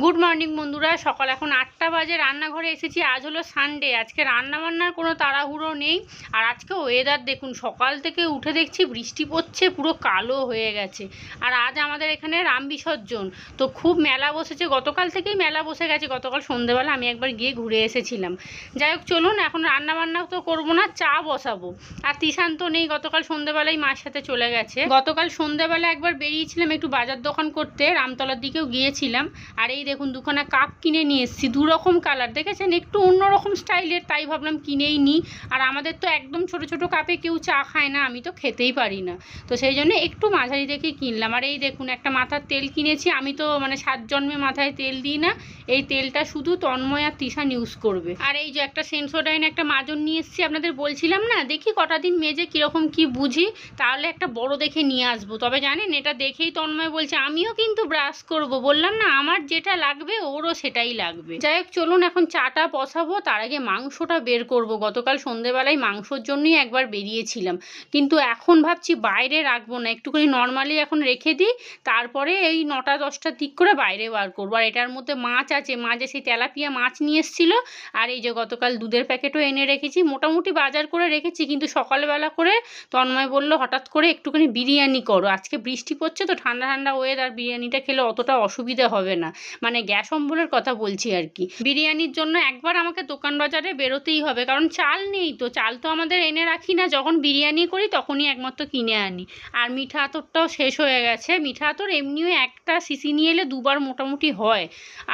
Good morning বন্ধুরা। সকাল এখন 8টা বাজে, রান্নাঘরে এসেছি। আজ হলো সানডে, আজকে রান্নাবান্নার কোনো তাড়াহুড়ো নেই। আর আজকে ওয়েদার দেখুন, সকাল থেকে উঠে দেখছি বৃষ্টি পড়ছে, পুরো কালো হয়ে গেছে। আর আজ আমাদের এখানে রাম বিসর্জন, তো খুব মেলা বসেছে, গতকাল থেকেই মেলা বসে গেছে। গতকাল সন্ধেবেলা আমি একবার গিয়ে ঘুরে এসেছিলাম। যাই হোক, চলুন এখন রান্নাবান্না তো করবো না, চা বসাবো। আর তিশান তো নেই, গতকাল সন্ধেবেলায় মার সাথে চলে গেছে। গতকাল সন্ধেবেলা একবার বেরিয়েছিলাম একটু বাজার দোকান করতে, রামতলার দিকেও গিয়েছিলাম। আর এই দেখুন দুখানা কাপ কিনে নিয়ে এসেছি, দুরকম কালার, দেখেছেন, একটু অন্যরকম স্টাইলের, তাই ভাবলাম কিনেই নিই। আর আমাদের তো একদম ছোট ছোট কাপে কেউ চা খায় না, আমি তো খেতেই পারি না, তো সেই জন্য একটু মাঝারি দেখে কিনলাম। আর এই দেখুন একটা মাথার তেল কিনেছি, আমি তো মানে 7 জন্মে মাথায় তেল দিই না, এই তেলটা শুধু তন্ময় আর তিশান ইউজ করবে। আর এই যে একটা সেন্সোডাইন একটা মাজন নিয়ে এসেছি, আপনাদের বলছিলাম না, দেখি কটা দিন মেজে কীরকম কি বুঝি, তাহলে একটা বড় দেখে নিয়ে আসবো। তবে জানেন, এটা দেখেই তন্ময় বলছে আমিও কিন্তু ব্রাশ করব, বললাম না আমার যেটা লাগবে ওরও সেটাই লাগবে। যাই হোক, চলুন এখন চাটা বসাবো, তার আগে মাংসটা বের করব। গতকাল সন্ধেবেলায় মাংসর জন্যই একবার বেরিয়েছিলাম, কিন্তু এখন ভাবছি বাইরে রাখবো না, একটুখানি নর্মালি এখন রেখে দিই, তারপরে এই 9টা 10টার দিক করে বাইরে বার করবো। আর এটার মধ্যে মাছ আছে, মাঝে সেই তেলাপিয়া মাছ নিয়ে এসেছিলো। আর এই যে গতকাল দুধের প্যাকেটও এনে রেখেছি, মোটামুটি বাজার করে রেখেছি। কিন্তু সকালবেলা করে তন্ময় বলল হঠাৎ করে একটুখানি বিরিয়ানি করো, আজকে বৃষ্টি পড়ছে তো, ঠান্ডা ঠান্ডা ওয়েদার, বিরিয়ানিটা খেলে অতটা অসুবিধা হবে না, মানে গ্যাস অম্বলের কথা বলছি আর কি। বিরিয়ানির জন্য একবার আমাকে দোকান বাজারে বেরোতেই হবে, কারণ চাল নেই তো, চাল তো আমাদের এনে রাখি না, যখন বিরিয়ানি করি তখনই একমাত্র কিনে আনি। আর মিঠা আতরটাও শেষ হয়ে গেছে, মিঠা আতর এমনিও একটা শিশি নিয়ে এলে দুবার মোটামুটি হয়।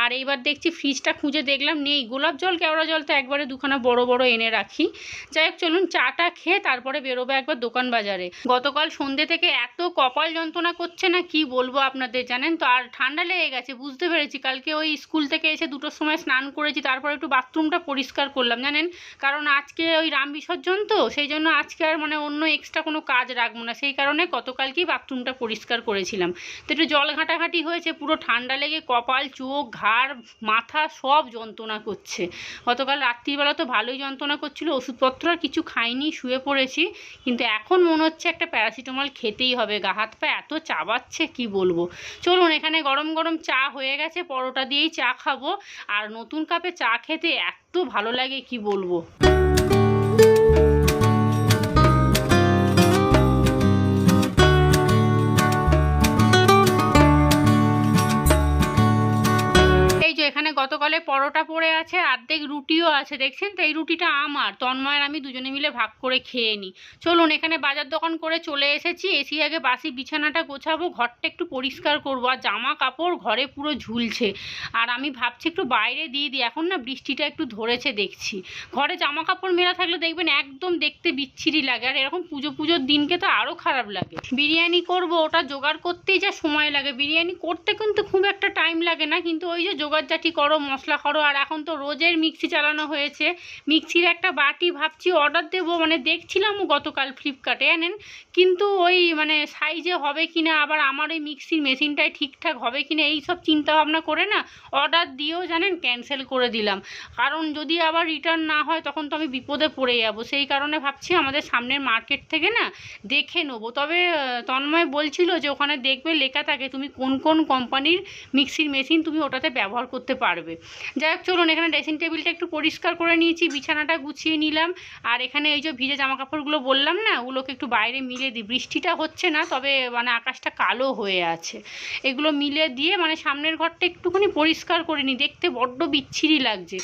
আর এইবার দেখছি ফ্রিজটা খুঁজে দেখলাম নেই, গোলাপ জল কেওড়া জল তো একবারে দুখানা বড় বড় এনে রাখি। যাই হোক, চলুন চাটা খেয়ে তারপরে বেরোবো একবার দোকান বাজারে। গতকাল সন্ধ্যে থেকে এত কপাল যন্ত্রণা করছে না, কি বলবো আপনাদের, জানেন তো। আর ঠান্ডা লেগে গেছে, বুঝতে পেরেছি। কালকে ওই স্কুল থেকে এসে 2টোর সময় স্নান করেছি, তারপর একটু বাথরুমটা পরিষ্কার করলাম, জানেন, কারণ আজকে ওই রাম বিসর্জন তো, সেই জন্য আজকে আর মানে অন্য এক্সট্রা কোনো কাজ রাখবো না, সেই কারণে গতকালকেই বাথরুমটা পরিষ্কার করেছিলাম। তো একটু জল ঘাঁটাঘাঁটি হয়েছে, পুরো ঠান্ডা লেগে কপাল, চোখ, ঘাড়, মাথা সব যন্ত্রণা করছে। গতকাল রাত্রিবেলা তো ভালোই যন্ত্রণা করছিল, ওষুধপত্র আর কিছু খাইনি, শুয়ে পড়েছি। কিন্তু এখন মনে হচ্ছে একটা প্যারাসিটামল খেতেই হবে, গা হাত পা এত চাবাচ্ছে কি বলবো। চলুন, এখানে গরম গরম চা হয়ে গেছে, পরোটা দিয়েই চা খাবো। আর নতুন কাপে চা খেতে এত ভালো লাগে কি বলবো। এখানে গতকালে পরোটা পড়ে আছে, অর্ধেক রুটিও আছে, দেখছেন তো। এই রুটিটা আমার, তন্ময় আর আমি দুজনে মিলে ভাগ করে খেয়ে নিই। চলুন, এখানে বাজার দোকান করে চলে এসেছি, এসি আগে বাসি বিছানাটা গোছাবো, ঘরটা একটু পরিষ্কার করবো। আর জামা কাপড় ঘরে পুরো ঝুলছে, আর আমি ভাবছি একটু বাইরে দিয়ে দিই, এখন না বৃষ্টিটা একটু ধরেছে দেখছি। ঘরে জামা কাপড় মেলা থাকলে দেখবেন একদম দেখতে বিচ্ছিরি লাগে, আর এরকম পুজোর দিনকে তো আরও খারাপ লাগে। বিরিয়ানি করব, ওটা জোগাড় করতেই যা সময় লাগে, বিরিয়ানি করতে কিন্তু খুব একটা টাইম লাগে না, কিন্তু ওই যে জোগাড়জাটি করো, মশলা করো। আর এখন তো রোজের মিক্সি চালানো হয়েছে, মিক্সির একটা বাটি ভাবছি অর্ডার দেবো, মানে দেখছিলাম গতকাল ফ্লিপকার্টে আনেন, কিন্তু ওই মানে সাইজে হবে কি না, আবার আমার ওই মিক্সির মেশিনটাই ঠিকঠাক হবে কি না, এই সব চিন্তাভাবনা করে না অর্ডার দিয়েও জানেন ক্যান্সেল করে দিলাম। কারণ যদি আবার রিটার্ন না হয় তখন তো আমি বিপদে পড়ে যাব, সেই কারণে ভাবছি আমাদের সামনের মার্কেট থেকে না দেখে নেবো। তবে তন্ময় বলছিল যে ওখানে দেখবে লেখা থাকে তুমি কোন কোন কোম্পানির মিক্সির মেশিন তুমি ওটাতে ব্যবহার করতে পারবে। যাই হোক, চলুন, এখানে ড্রেসিং টেবিলটা একটু পরিষ্কার করে নিয়েছি, বিছানাটা গুছিয়ে নিলাম। আর এখানে এই যে ভিজে জামা কাপড়গুলো বললাম না, ওগুলোকে একটু বাইরে মিলে দিই। বৃষ্টিটা হচ্ছে না, তবে মানে আকাশটা কালো হয়ে আছে, এগুলো মিলে দিয়ে মানে সামনের ঘরটা একটুখানি পরিষ্কার করে নিই, দেখতে বড্ড বিচ্ছিরি লাগছে।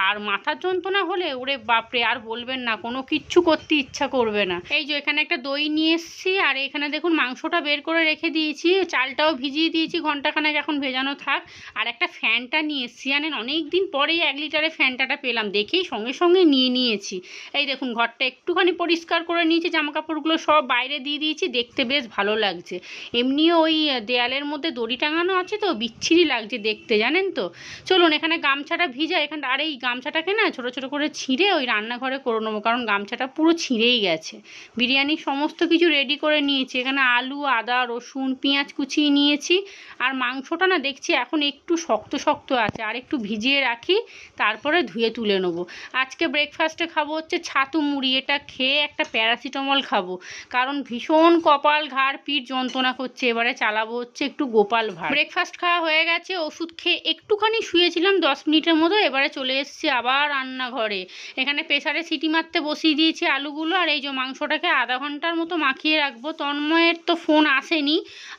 আর মাথার যন্ত্রণা হলে ওরে বাপরে আর বলবেন না, কোনো কিচ্ছু করতে ইচ্ছা করবে না। এই যে এখানে একটা দই নিয়ে এসেছি, আর এখানে দেখুন মাংসটা বের করে রেখে দিয়েছি, চালটাও ভিজিয়ে দিয়েছি ঘন্টাখানেক, এখন ভেজানো থাক। আর একটা ফ্যানটা নিয়ে এসেছি, জানেন অনেক দিন পরেই 1 লিটারের ফ্যানটাটা পেলাম, দেখেই সঙ্গে সঙ্গে নিয়ে নিয়েছি। এই দেখুন ঘরটা একটুখানি পরিষ্কার করে নিয়েছি, জামা কাপড়গুলো সব বাইরে দিয়ে দিয়েছি, দেখতে বেশ ভালো লাগছে। এমনিও ওই দেয়ালের মধ্যে দড়ি টাঙানো আছে তো, বিচ্ছিরি লাগছে দেখতে, জানেন তো। চলুন, এখানে গামছাটা ভিজা, এখানে আর এই গামছাটাকে না ছোটো ছোটো করে ছিঁড়ে ওই রান্নাঘরে করে নেবো, কারণ গামছাটা পুরো ছিঁড়েই গেছে। বিরিয়ানির সমস্ত কিছু রেডি করে নিয়েছি, এখানে আলু, আদা, রসুন, পেঁয়াজ কুচিয়ে নিয়েছি। আর মাংসটা না দেখছি এখন একটু শক্ত শক্ত আছে, আর একটু ভিজিয়ে রাখি, তারপরে ধুয়ে তুলে নেবো। আজকে ব্রেকফাস্টে খাবো হচ্ছে ছাতু মুড়ি। এটা খেয়ে একটা প্যারাসিটামল খাবো, কারণ ভীষণ কপাল ঘাড় পিঠ যন্ত্রণা করছে। এবারে চালাবো হচ্ছে একটু গোপাল ভাঁড়। ব্রেকফাস্ট খাওয়া হয়ে গেছে, ওষুধ খেয়ে একটুখানি শুয়েছিলাম 10 মিনিটের মতো। এবারে চলে এসেছি আবার রান্নাঘরে। এখানে প্রেসারে সিটি মারতে বসিয়ে দিয়েছি আলুগুলো, আর এই যে মাংসটাকে আধা ঘন্টার মতো মাখিয়ে রাখবো। তন্ময়ের তো ফোন আসেনি,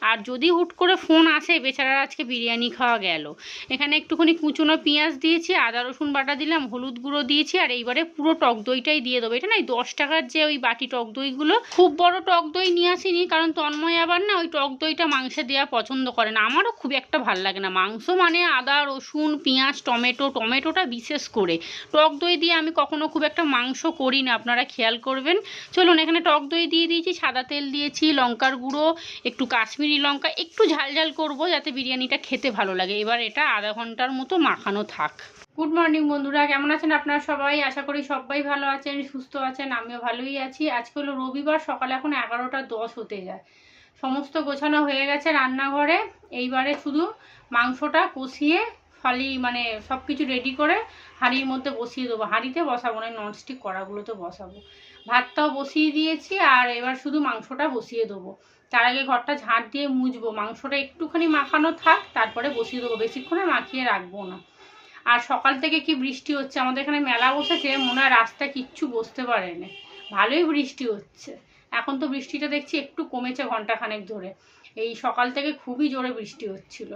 আর যদি হুট করে ফোন আসে বেচারার আজকে বিরিয়ানি খাওয়া গেল। এখানে একটুখানি কুচনো পেঁয়াজ দিয়েছি, আদা রসুন বাটা দিলাম, হলুদ গুঁড়ো দিয়েছি, আর এইবারে পুরো টক দইটাই দিয়ে দেবো। এটা না 10 টাকার যে ওই বাটি টক দইগুলো, খুব বড় টক দই নিয়ে আসিনি, কারণ তন্ময় আবার না ওই টক দইটা মাংসে দেওয়া পছন্দ করে না। আমারও খুব একটা ভাল লাগে না। মাংস মানে আদা রসুন পেঁয়াজ টমেটোটা বিশেষ করে। টক দই দিয়ে আমি কখনো খুব একটা মাংস করি না, আপনারা খেয়াল করবেন। চলুন, এখানে টক দই দিয়ে দিয়েছি, সাদা তেল দিয়েছি, লঙ্কার গুঁড়ো, একটু কাশ্মীরি লঙ্কা, একটু ঝাল ঝাল করবো যাতে বিরিয়ানিটা খেতে ভালো লাগে। এবার এটা আধা ঘন্টার মতো মাখানো থাক। গুড মর্নিং বন্ধুরা, কেমন আছেন আপনারা সবাই? আশা করি সবাই ভালো আছেন, সুস্থ আছেন। আমিও ভালোই আছি। আজকে হলো রবিবার, সকালে এখন 11টা 10 হতে যায়। সমস্ত গোছানো হয়ে গেছে রান্নাঘরে। এইবারে শুধু মাংসটা কষিয়ে ফালি মানে সব কিছু রেডি করে হাঁড়ির মধ্যে বসিয়ে দেবো। হাঁড়িতে বসাবো না, ননস্টিক কড়াগুলোতে বসাবো। ভাতটাও বসিয়ে দিয়েছি, আর এবার শুধু মাংসটা বসিয়ে দেবো। তার আগে ঘরটা ঝাঁট দিয়ে মুছবো। মাংসটা একটুখানি মাখানো থাক, তারপরে বসিয়ে দেবো। বেশিক্ষণে মাখিয়ে রাখবো না। আর সকাল থেকে কি বৃষ্টি হচ্ছে, আমাদের এখানে মেলা বসেছে, মনে হয় রাস্তায় কিচ্ছু বসতে পারেনি। ভালোই বৃষ্টি হচ্ছে। এখন তো বৃষ্টিটা দেখছি একটু কমেছে ঘন্টাখানেক ধরে। এই সকাল থেকে খুবই জোরে বৃষ্টি হচ্ছিল।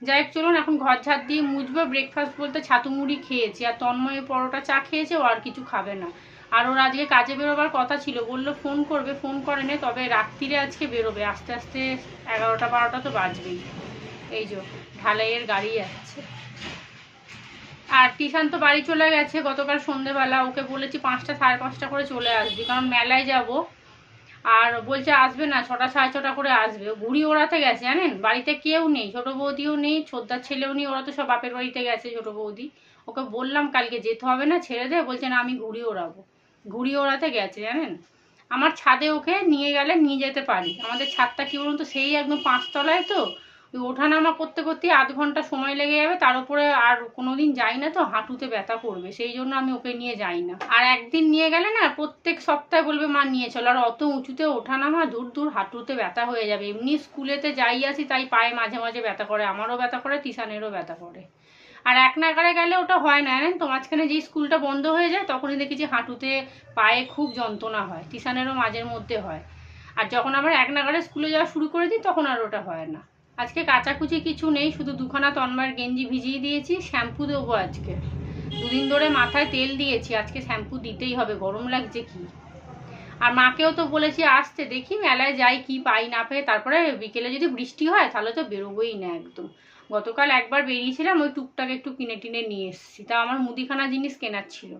যাই হোক, চলুন এখন ঘর ঝাড় দিয়ে মুছবো। ব্রেকফাস্ট বলতে ছাতু মুড়ি খেয়েছি, আর তন্ময় পরোটা চা খেয়েছে, ও আর কিছু খাবে না। আর ওর আজকে কাজে বেরোবার কথা ছিল, বললো ফোন করবে, ফোন করেনি। তবে রাত্রিরে আজকে বেরোবে, আস্তে আস্তে 11টা 12টা তো বাজবেই। এই যে ঢালাইয়ের গাড়ি যাচ্ছে। আর টিশান তো বাড়ি চলে গেছে গতকাল সন্ধেবেলা। ওকে বলেছি 5টা 5:30 করে চলে আসবি, কারণ মেলায় যাব। আর বলছে আসবে না, 6টা 6:30 করে আসবে। ও ঘুড়ি ওড়াতে গেছে, জানেন? বাড়িতে কেউ নেই, ছোটো বৌদিও নেই, ছোটদার ছেলেও নেই। ওরা তো সব বাপের বাড়িতে গেছে, ছোটো বৌদি। ওকে বললাম কালকে যেতে হবে না, ছেড়ে দে। বলছে না, আমি ঘুড়ি ওড়াবো। ঘুড়ি ওড়াতে গেছে, জানেন? আমার ছাদে ওকে নিয়ে গেলে নিয়ে যেতে পারি। আমাদের ছাদটা কি বলুন তো, সেই একদম 5 তলায় তো, ওই ওঠানামা করতে করতে আধ ঘন্টা সময় লেগে যাবে। তার উপরে আর কোনোদিন যাই না তো, হাঁটুতে ব্যথা করবে, সেই জন্য আমি ওকে নিয়ে যাই না। আর একদিন নিয়ে গেলে না প্রত্যেক সপ্তাহে বলবে মা নিয়ে চলো। আর অত উঁচুতে ওঠানামা দূর দূর হাঁটুতে ব্যথা হয়ে যাবে। এমনি স্কুলেতে যাই আসি তাই পায়ে মাঝে মাঝে ব্যথা করে, আমারও ব্যথা করে, টিশানেরও ব্যথা করে। আর এক নাগারে গেলে ওটা হয় না, জানেন তো? মাঝখানে যেই স্কুলটা বন্ধ হয়ে যায় তখনই দেখেছি হাঁটুতে পায়ে খুব যন্ত্রণা হয়। টিশানেরও মাঝের মধ্যে হয়। আর যখন আবার এক নাগারে স্কুলে যাওয়া শুরু করে দিই তখন আর ওটা হয় না। আজকে কাচাকুচি কিছু নেই, শুধু 2খানা তন্ময়ের গেঞ্জি ভিজিয়ে দিয়েছি। শ্যাম্পু দেবো আজকে। 2 দিন ধরে মাথায় তেল দিয়েছি, আজকে শ্যাম্পু দিতেই হবে, গরম লাগছে কি। আর মাকেও তো বলেছি আসতে, দেখি মেলায় যাই কি পাই না পাই। তারপরে বিকেলে যদি বৃষ্টি হয় তাহলে তো বেরোবোই না একদম। গতকাল একবার বেরিয়েছিলাম, ওই টুকটাক একটু কিনে টিনে নিয়ে এসেছি, তা আমার মুদিখানা জিনিস কেনার ছিল।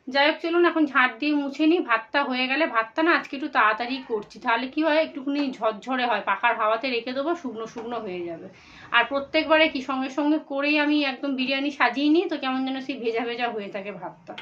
যাই হোক, চলুন এখন ঝাঁট দিয়ে মুছে নিই। ভাতটা হয়ে গেলে, ভাতটা না আজকে একটু তাড়াতাড়ি করছি, তাহলে কি হয় একটুখানি ঝরঝরে হয়, পাখার হাওয়াতে রেখে দেবো, শুকনো শুকনো হয়ে যাবে। আর প্রত্যেকবারে কি সঙ্গে সঙ্গে করেই আমি একদম বিরিয়ানি সাজিয়ে নিই, তো কেমন যেন সেই ভেজা ভেজা হয়ে থাকে ভাতটা।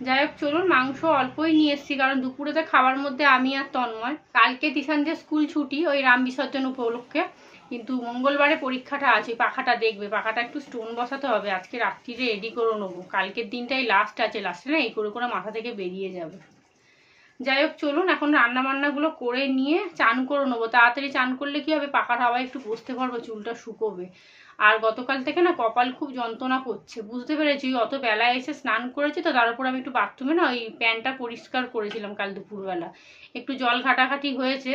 যাই হোক, চলুন। মাংস অল্পই নিয়ে এসেছি, কারণ দুপুরেতে খাওয়ার মধ্যে আমি আর তন্ময়। কালকে তিশানদের স্কুল ছুটি, ওই রাম বিসর্জন উপলক্ষে। কিন্তু মঙ্গলবারে পরীক্ষাটা আছে, পাখাটা দেখবে, পাখাটা একটু স্টোন বসাতে হবে। আজকে রাত্রিরে রেডি করে নেবো, কালকের দিনটাই লাস্ট আছে। লাস্টে না এই করে করে মাথা থেকে বেরিয়ে যাবে। যাই হোক, চলুন এখন রান্না বান্নাগুলো করে নিয়ে চান করে নেবো। তাড়াতাড়ি চান করলে কি হবে, পাখার হাওয়ায় একটু বসতে পারবো, চুলটা শুকোবে। আর গতকাল থেকে না কপাল খুব যন্ত্রণা করছে, বুঝতে পেরেছি। অত বেলায় এসে স্নান করেছি তো, তার উপর আমি একটু বাথরুমে না ওই প্যান্টটা পরিষ্কার করেছিলাম কাল দুপুরবেলা। একটু জল ঘাটাঘাটি হয়েছে,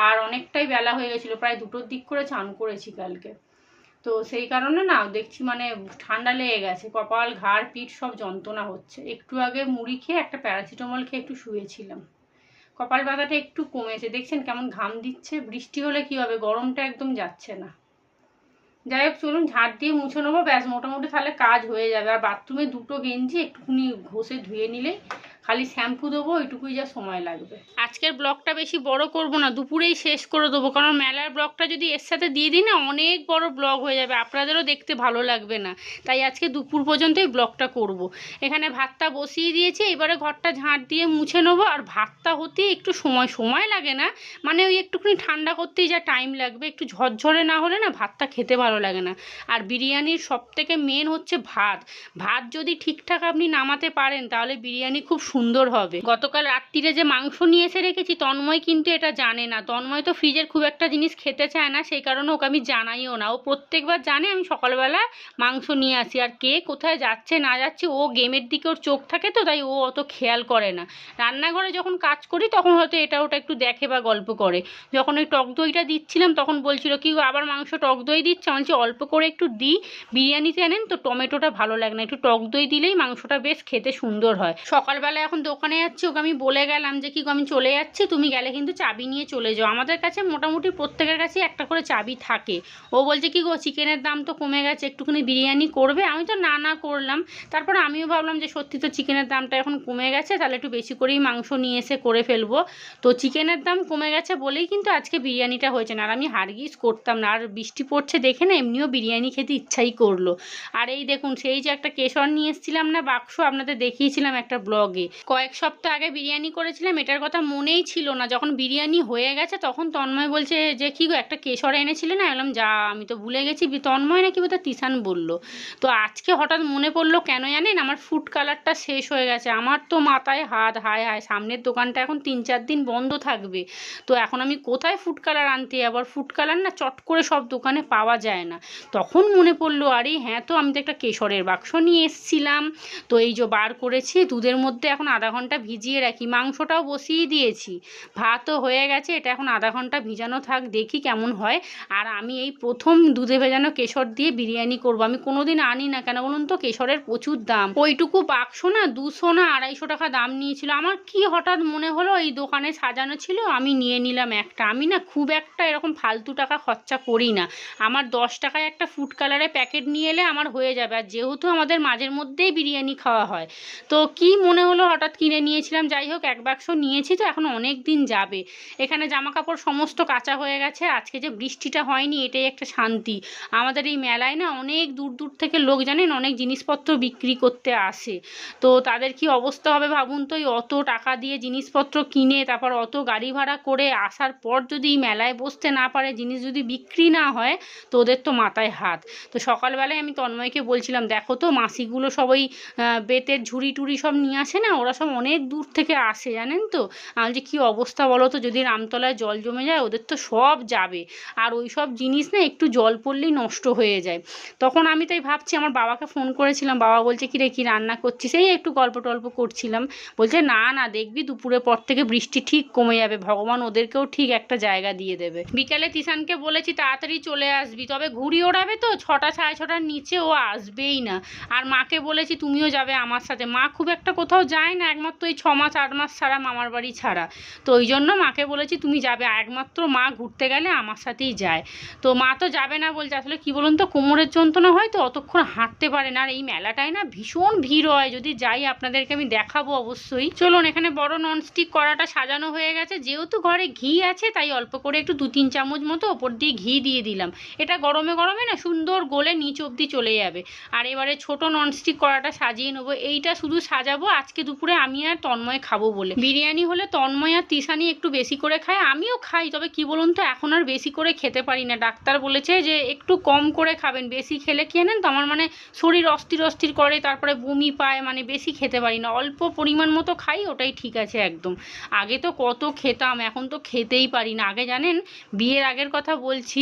আর অনেকটাই বেলা হয়ে গেছিলো, প্রায় 2টোর দিক করে চান করেছি কালকে। তো সেই কারণে না দেখছি মানে ঠান্ডা লেগে গেছে, কপাল ঘাড় পিঠ সব যন্ত্রণা হচ্ছে। একটু আগে মুড়ি খেয়ে একটা প্যারাসিটামল খেয়ে একটু শুয়েছিলাম। কপাল ব্যথাটা একটু কমেছে, দেখছেন কেমন ঘাম দিচ্ছে। বৃষ্টি হলে কি হবে, গরমটা একদম যাচ্ছে না। যাই হোক, চলুন ঝাঁট দিয়ে মুছে নেবো, ব্যাস মোটামুটি তাহলে কাজ হয়ে যাবে। আর বাথরুমে 2টো গেঞ্জি একটুখানি ঘষে ধুয়ে নিলেই খালি শ্যাম্পু দেবো, ওইটুকুই যা সময় লাগবে। আজকের ব্লগটা বেশি বড় করব না, দুপুরেই শেষ করে দেবো, কারণ মেলার ব্লগটা যদি এর সাথে দিয়ে দিই না অনেক বড় ব্লগ হয়ে যাবে, আপনাদেরও দেখতে ভালো লাগবে না। তাই আজকে দুপুর পর্যন্তই ব্লগটা করব। এখানে ভাতটা বসিয়ে দিয়েছি, এবারে ঘরটা ঝাঁট দিয়ে মুছে নেবো। আর ভাতটা হতে একটু সময় লাগে না, মানে ওই একটুখানি ঠান্ডা করতেই যা টাইম লাগবে, একটু ঝরঝরে না হলে না ভাতটা খেতে ভালো লাগে না। আর বিরিয়ানির সবথেকে মেন হচ্ছে ভাত। ভাত যদি ঠিকঠাক আপনি নামাতে পারেন তাহলে বিরিয়ানি খুব সুন্দর হবে। গতকাল রাত্রিরে যে মাংস নিয়ে এসে রেখেছি, তন্ময় কিন্তু এটা জানে না। তন্ময় তো ফ্রিজের খুব একটা জিনিস খেতে চায় না, সেই কারণে ওকে আমি জানাইও না। ও প্রত্যেকবার জানে আমি সকালবেলা মাংস নিয়ে আসি, আর কে কোথায় যাচ্ছে না যাচ্ছে ও গেমের দিকে ওর চোখ থাকে, তো তাই ও অত খেয়াল করে না। রান্নাঘরে যখন কাজ করি তখন হয়তো এটা ওটা একটু দেখে বা গল্প করে। যখন ওই টক দইটা দিচ্ছিলাম তখন বলছিল কি আবার মাংস টক দই দিচ্ছে, আমি বলছি অল্প করে একটু দিই, বিরিয়ানিতে আনেন তো টমেটোটা ভালো লাগে না, একটু টক দই দিলেই মাংসটা বেশ খেতে সুন্দর হয়। সকালবেলা এখন দোকানে যাচ্ছি, ওকে আমি বলে গেলাম যে কি আমি চলে যাচ্ছি, তুমি গেলে কিন্তু চাবি নিয়ে চলে যাও। আমাদের কাছে মোটামুটি প্রত্যেকের কাছে একটা করে চাবি থাকে। ও বলছে কি গো চিকেনের দাম তো কমে গেছে, একটুখানি বিরিয়ানি করবে? আমি তো না করলাম। তারপর আমিও ভাবলাম যে সত্যি তো চিকেনের দামটা এখন কমে গেছে, তাহলে একটু বেশি করেই মাংস নিয়ে এসে করে ফেলবো। তো চিকেনের দাম কমে গেছে বলেই কিন্তু আজকে বিরিয়ানিটা হয়েছে না, আর আমি হারগিজ করতাম না। আর বৃষ্টি পড়ছে দেখে না এমনিও বিরিয়ানি খেতে ইচ্ছাই করলো। আর এই দেখুন সেই যে একটা কেশর নিয়ে এসেছিলাম না বাক্স, আপনাদের দেখিয়েছিলাম একটা ব্লগে, কয়েক সপ্তাহ আগে বিরিয়ানি করেছিলাম, এটার কথা মনেই ছিল না। যখন বিরিয়ানি হয়ে গেছে তখন তন্ময় বলছে যে কি গো একটা কেশর এনেছিলে না? বললাম যা আমি তো ভুলে গেছি। তন্ময় নাকি বোধহয় তিশান বললো। তো আজকে হঠাৎ মনে পড়লো, কেন জানেন আমার ফুড কালারটা শেষ হয়ে গেছে। আমার তো মাথায় হাত, হায় হায়, সামনের দোকানটা এখন 3-4 দিন বন্ধ থাকবে, তো এখন আমি কোথায় ফুড কালার আনতে যাবো? আর ফুড কালার না চট করে সব দোকানে পাওয়া যায় না। তখন মনে পড়লো আরে হ্যাঁ, তো আমি তো একটা কেশরের বাক্স নিয়ে এসেছিলাম। তো এই যে বার করেছি, দুধের মধ্যে এখন আধা ঘন্টা ভিজিয়ে রাখি, মাংসটাও বসিয়ে দিয়েছি, ভাতও হয়ে গেছে, এটা এখন আধা ঘন্টা ভিজানো থাক, দেখি কেমন হয়। আর আমি এই প্রথম দুধে ভেজানো কেশর দিয়ে বিরিয়ানি করব। আমি কোনোদিন আনি না, কেন বলুন তো, কেশরের প্রচুর দাম। ওইটুকু বাক্স না 200 না 250 টাকা দাম নিয়েছিল। আমার কি হঠাৎ মনে হলো এই দোকানে সাজানো ছিল, আমি নিয়ে নিলাম একটা। আমি না খুব একটা এরকম ফালতু টাকা খরচা করি না, আমার 10 টাকায় একটা ফুড কালারের প্যাকেট নিয়ে এলে আমার হয়ে যাবে। আর যেহেতু আমাদের মাঝের মধ্যেই বিরিয়ানি খাওয়া হয়, তো কি মনে হলো হঠাৎ কিনে নিয়েছিলাম। যাই হোক, এক বাক্স নিয়েছি তো এখন অনেক দিন যাবে। এখানে জামা কাপড় সমস্ত কাঁচা হয়ে গেছে, আজকে যে বৃষ্টিটা হয়নি এটাই একটা শান্তি। আমাদের এই মেলায় না অনেক দূর দূর থেকে লোক জানেন অনেক জিনিসপত্র বিক্রি করতে আসে, তো তাদের কি অবস্থা হবে ভাবুন তো। অত টাকা দিয়ে জিনিসপত্র কিনে তারপর অত গাড়ি ভাড়া করে আসার পর যদি মেলায় বসতে না পারে, জিনিস যদি বিক্রি না হয়, তো ওদের তো মাথায় হাত। তো সকালবেলায় আমি তন্ময়কে বলছিলাম দেখো তো মাসিগুলো সবাই বেতের ঝুড়ি টুড়ি সব নিয়ে আসে না, ওরা সব অনেক দূর থেকে আসে জানেন তো। আমি যে কী অবস্থা বলো তো, যদি রামতলায় জল জমে যায় ওদের তো সব যাবে। আর ওই সব জিনিস না একটু জল পড়লেই নষ্ট হয়ে যায়। তখন আমি তাই ভাবছি, আমার বাবাকে ফোন করেছিলাম, বাবা বলছে কি রে কী রান্না করছিস? এই একটু গল্প টল্প করছিলাম। বলছে না দেখবি দুপুরের পর থেকে বৃষ্টি ঠিক কমে যাবে, ভগবান ওদেরকেও ঠিক একটা জায়গা দিয়ে দেবে। বিকালে তিশানকে বলেছি তাড়াতাড়ি চলে আসবি, তবে ঘুড়ি ওড়াবে তো 6টা 6:30টার নিচে ও আসবেই না। আর মাকে বলেছি তুমিও যাবে আমার সাথে, মা খুব একটা কোথাও যায় না, একমাত্র ওই 6 মাস 8 মাস ছাড়া মামার বাড়ি ছাড়া। তো ওই জন্য মাকে বলেছি তুমি যাবে, একমাত্র মা ঘুরতে গেলে আমার সাথেই যায়। তো মা তো যাবে না বলছে, আসলে কি বলুন তো কোমরের যন্ত্রণা হয় তো অতক্ষণ হাঁটতে পারে না। আর এই মেলাটায় না ভীষণ ভিড় হয়, যদি যাই আপনাদেরকে আমি দেখাবো অবশ্যই। চলুন, এখানে বড় ননস্টিক কড়াটা সাজানো হয়ে গেছে, যেহেতু ঘরে ঘি আছে তাই অল্প করে একটু 2-3 চামচ মতো ওপর দিয়ে ঘি দিয়ে দিলাম। এটা গরমে গরমে না সুন্দর গলে নিচ অবধি চলে যাবে। আর এবারে ছোট ননস্টিক কড়াটা সাজিয়ে নেবো, এইটা শুধু সাজাবো আজকে দুপুরে আমি আর তন্ময় খাবো বলে। বিরিয়ানি হলে তন্ময় আর তিশানি একটু বেশি করে খায়, আমিও খাই, তবে কি বলুন তো এখন আর বেশি করে খেতে পারি না। ডাক্তার বলেছে যে একটু কম করে খাবেন, বেশি খেলে কি জানেন তো আমার মানে শরীর অস্থির অস্থির করে, তারপরে বমি পায়, মানে বেশি খেতে পারি না, অল্প পরিমাণ মতো খাই, ওটাই ঠিক আছে একদম। আগে তো কত খেতাম, এখন তো খেতেই পারি না। আগে জানেন বিয়ের আগের কথা বলছি,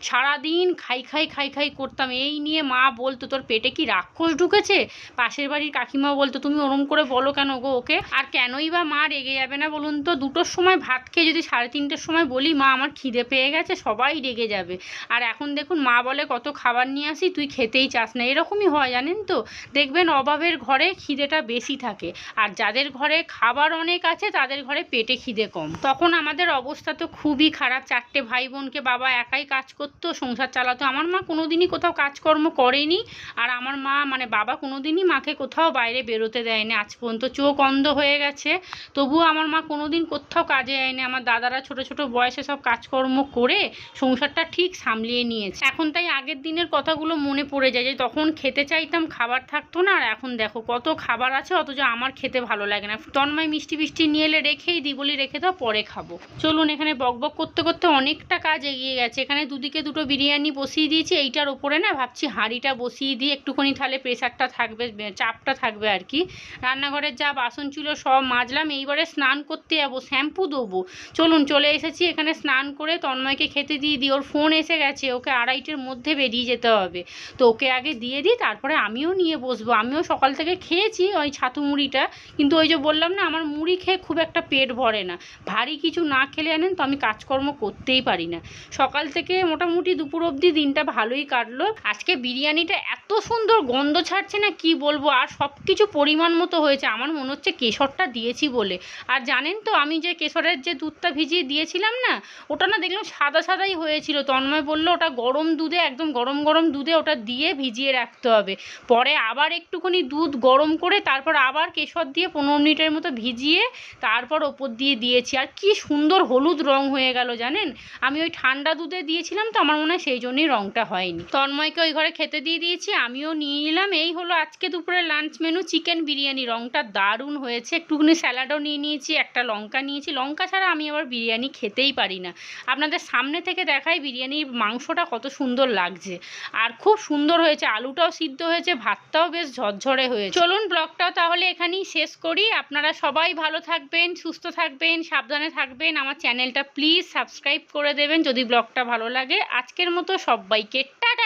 সারাদিন খাই করতাম, এই নিয়ে মা বলতো তোর পেটে কি রাক্ষস ঢুকেছে। পাশের বাড়ির কাকিমা বলতো তুমি ওরম করে বলো কেন গো ওকে। আর কেনই বা মা রেগে যাবে না বলুন তো, 2টোর সময় ভাত খেয়ে যদি 3:30টার সময় বলি মা আমার খিদে পেয়ে গেছে, সবাই রেগে যাবে। আর এখন দেখুন মা বলে কত খাবার নিয়ে আসি তুই খেতেই চাস না, এরকমই হয় জানেন তো। দেখবেন অভাবের ঘরে খিদেটা বেশি থাকে, আর যাদের ঘরে খাবার অনেক আছে তাদের ঘরে পেটে খিদে কম। তখন আমাদের অবস্থা তো খুবই খারাপ, 4টে ভাই বোনকে বাবা একাই কাজ করতো, সংসার চালাতো। আমার মা কোনোদিনই কোথাও কাজকর্ম করেনি, আর আমার মা মানে বাবা কোনোদিনই মাকে কোথাও বাইরে বেরোতে দেয়নি, আজ পর্যন্ত তো চোখ অন্ধ হয়ে গেছে, তবুও আমার মা কোনোদিন কোথাও কাজে যায়নি। আমার দাদারা ছোট ছোট বয়সে সব কাজকর্ম করে সংসারটা ঠিক সামলিয়ে নিয়েছে। এখন তাই আগের দিনের কথাগুলো মনে পড়ে যায় যে তখন খেতে চাইতাম, খাবার থাকতো না, আর এখন দেখো কত খাবার আছে অথচ আমার খেতে ভালো লাগে না। তন্ময় মিষ্টি মিষ্টি নিয়ে এলে রেখেই দিই, বলি রেখে দাও পরে খাবো। চলুন, এখানে বকবক করতে করতে অনেকটা কাজ এগিয়ে গেছে। এখানে দুদিকে দুটো বিরিয়ানি বসিয়ে দিয়েছি, এইটার ওপরে না ভাবছি হাঁড়িটা বসিয়ে দিয়ে একটুখানি, তাহলে প্রেশারটা থাকবে, চাপটা থাকবে আর কি। রান্নাঘরের যা বাসন ছিল সব মাজলাম, এইবারে স্নান করতে যাবো, শ্যাম্পু দেবো। চলুন চলে এসেছি এখানে, স্নান করে তন্ময়কে খেতে দিয়ে দিই। ওর ফোন এসে গেছে, ওকে 2:30-এর মধ্যে বেরিয়ে যেতে হবে, তো ওকে আগে দিয়ে দিই, তারপরে আমিও নিয়ে বসবো। আমিও সকাল থেকে খেয়েছি ওই ছাতু মুড়িটা, কিন্তু ওই যে বললাম না আমার মুড়ি খেয়ে খুব একটা পেট ভরে না, ভারী কিছু না খেলে জানেন তো আমি কাজকর্ম করতেই পারি না। সকাল থেকে মোটামুটি দুপুর অবধি দিনটা ভালোই কাটলো। আজকে বিরিয়ানিটা এত সুন্দর গন্ধ ছাড়ছে না কি বলবো, আর সব কিছু পরিমাণ মতো হয়েছে। আমার মনে হচ্ছে কেশরটা দিয়েছি বলে। আর জানেন তো আমি যে কেশরের যে দুধটা ভিজিয়ে দিয়েছিলাম না, ওটা না দেখলাম সাদা সাদাই হয়েছিল। তন্ময় বললো ওটা গরম দুধে, একদম গরম গরম দুধে ওটা দিয়ে ভিজিয়ে রাখতে হবে। পরে আবার একটুখানি দুধ গরম করে তারপর আবার কেশর দিয়ে 15 মিনিটের মতো ভিজিয়ে তারপর ওপর দিয়ে দিয়েছি। আর কি সুন্দর হলুদ রং হয়ে গেল জানেন, আমি ওই ঠান্ডা দুধে দিয়েছিলাম তো আমার মনে হয় সেই জন্যই রংটা হয়নি। তন্ময়কে ওই ঘরে খেতে দিয়ে দিয়েছি, আমিও নিয়ে নিলাম। এই হলো আজকে দুপুরে লাঞ্চ মেনু, চিকেন বিরিয়ানি। রংটা দারুণ হয়েছে। একটুখানি স্যালাডও নিয়ে নিয়েছি, একটা লঙ্কা নিয়েছি। লঙ্কা ছাড়া আমি আবার বিরিয়ানি খেতেই পারি না। আপনাদের সামনে থেকে দেখাই বিরিয়ানির মাংসটা কত সুন্দর লাগছে, আর খুব সুন্দর হয়েছে। আলুটাও সিদ্ধ হয়েছে, ভাতটাও বেশ ঝরঝরে হয়েছে। চলুন ব্লগটাও তাহলে এখানেই শেষ করি। আপনারা সবাই ভালো থাকবেন, সুস্থ থাকবেন, সাবধানে থাকবেন। আমার চ্যানেলটা প্লিজ সাবস্ক্রাইব করে দেবেন যদি ব্লগটা ভালো লাগে। আজকের মতো সবাইকে টাটা।